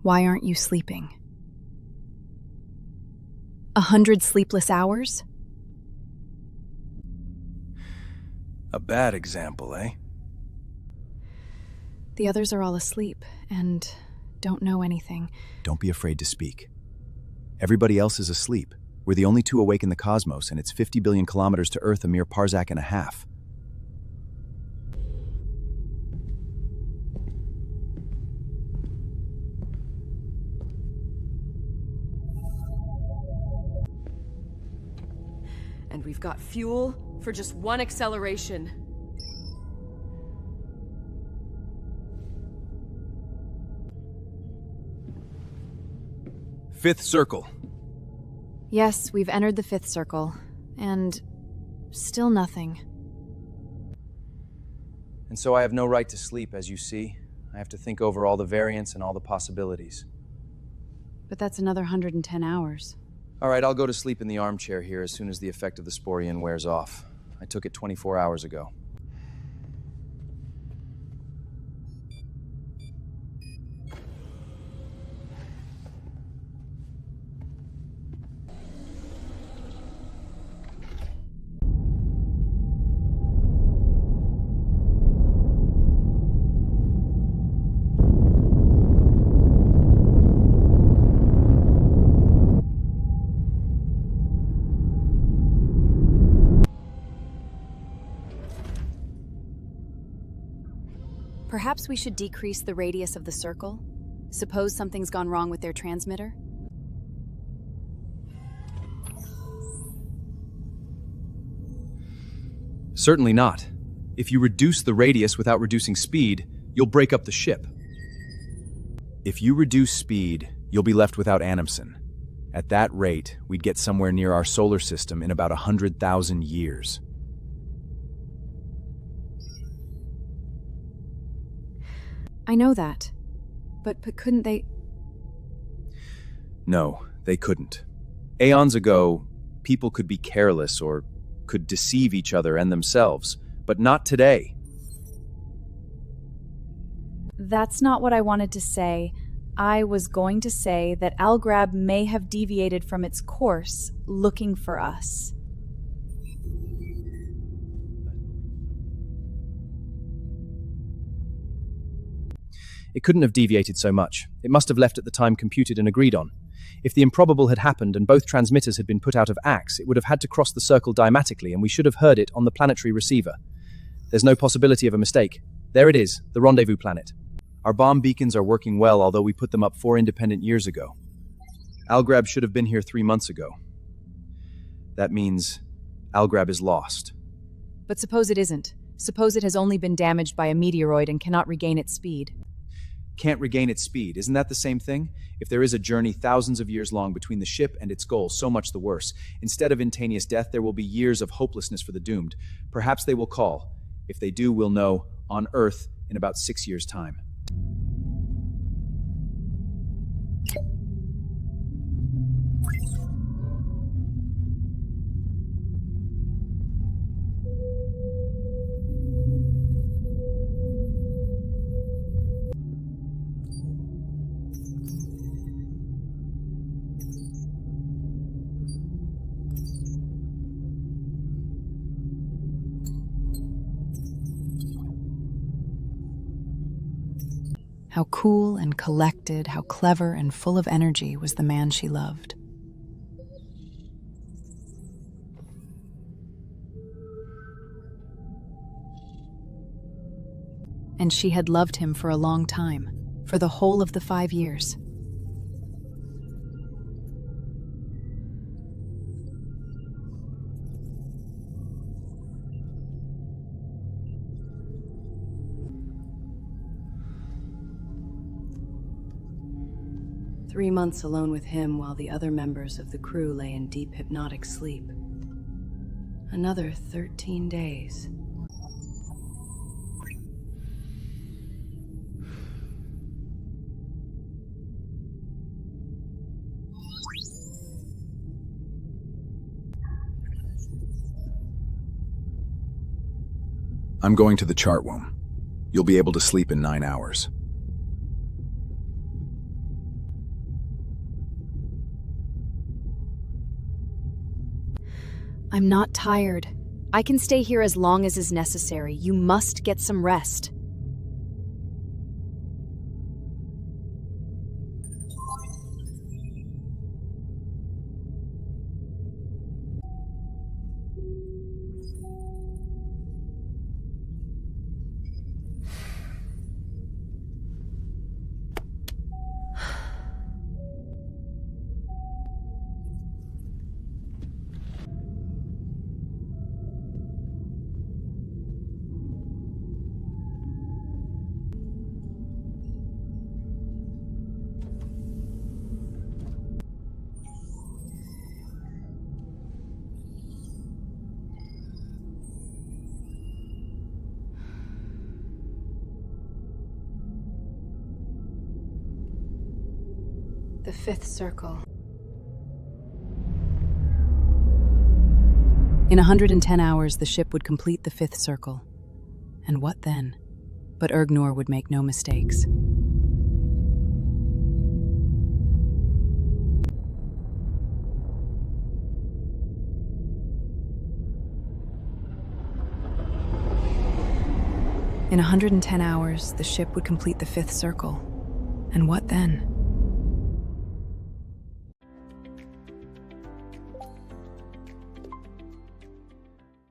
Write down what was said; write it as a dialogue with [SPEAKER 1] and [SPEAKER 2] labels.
[SPEAKER 1] Why aren't you sleeping? 100 sleepless hours?
[SPEAKER 2] A bad example, eh?
[SPEAKER 1] The others are all asleep and don't know anything.
[SPEAKER 2] Don't be afraid to speak. Everybody else is asleep. We're the only two awake in the cosmos, and it's 50 billion kilometers to Earth, a mere parsec and a half.
[SPEAKER 3] And we've got fuel for just one acceleration.
[SPEAKER 2] Fifth circle.
[SPEAKER 1] Yes, we've entered the 5th circle, and still nothing.
[SPEAKER 2] And so I have no right to sleep, as you see. I have to think over all the variants and all the possibilities.
[SPEAKER 1] But that's another 110 hours.
[SPEAKER 2] All right, I'll go to sleep in the armchair here as soon as the effect of the Sporian wears off. I took it 24 hours ago.
[SPEAKER 1] Perhaps we should decrease the radius of the circle? Suppose something's gone wrong with their transmitter?
[SPEAKER 2] Certainly not. If you reduce the radius without reducing speed, you'll break up the ship. If you reduce speed, you'll be left without Animson. At that rate, we'd get somewhere near our solar system in about 100,000 years.
[SPEAKER 1] I know that. But couldn't they...
[SPEAKER 2] No, they couldn't. Aeons ago, people could be careless or could deceive each other and themselves, but not today.
[SPEAKER 1] That's not what I wanted to say. I was going to say that Algrab may have deviated from its course, looking for us.
[SPEAKER 2] It couldn't have deviated so much. It must have left at the time computed and agreed on. If the improbable had happened and both transmitters had been put out of axe, it would have had to cross the circle diametrically, and we should have heard it on the planetary receiver. There's no possibility of a mistake. There it is, the rendezvous planet. Our bomb beacons are working well, although we put them up 4 independent years ago. Algrab should have been here 3 months ago. That means Algrab is lost.
[SPEAKER 1] But suppose it isn't. Suppose it has only been damaged by a meteoroid and cannot regain its speed.
[SPEAKER 2] Can't regain its speed. Isn't that the same thing? If there is a journey thousands of years long between the ship and its goal, so much the worse. Instead of instantaneous death, there will be years of hopelessness for the doomed. Perhaps they will call. If they do, we'll know, on Earth, in about 6 years' time.
[SPEAKER 1] How cool and collected, how clever and full of energy was the man she loved. And she had loved him for a long time, for the whole of the 5 years.
[SPEAKER 3] "3 months alone with him while the other members of the crew lay in deep hypnotic sleep. Another 13 days.
[SPEAKER 2] I'm going to the chart room. You'll be able to sleep in 9 hours.
[SPEAKER 1] I'm not tired. I can stay here as long as is necessary. You must get some rest.
[SPEAKER 3] The fifth circle. In 110 hours, the ship would complete the fifth circle. And what then? But Noor would make no mistakes. In 110 hours, the ship would complete the fifth circle. And what then?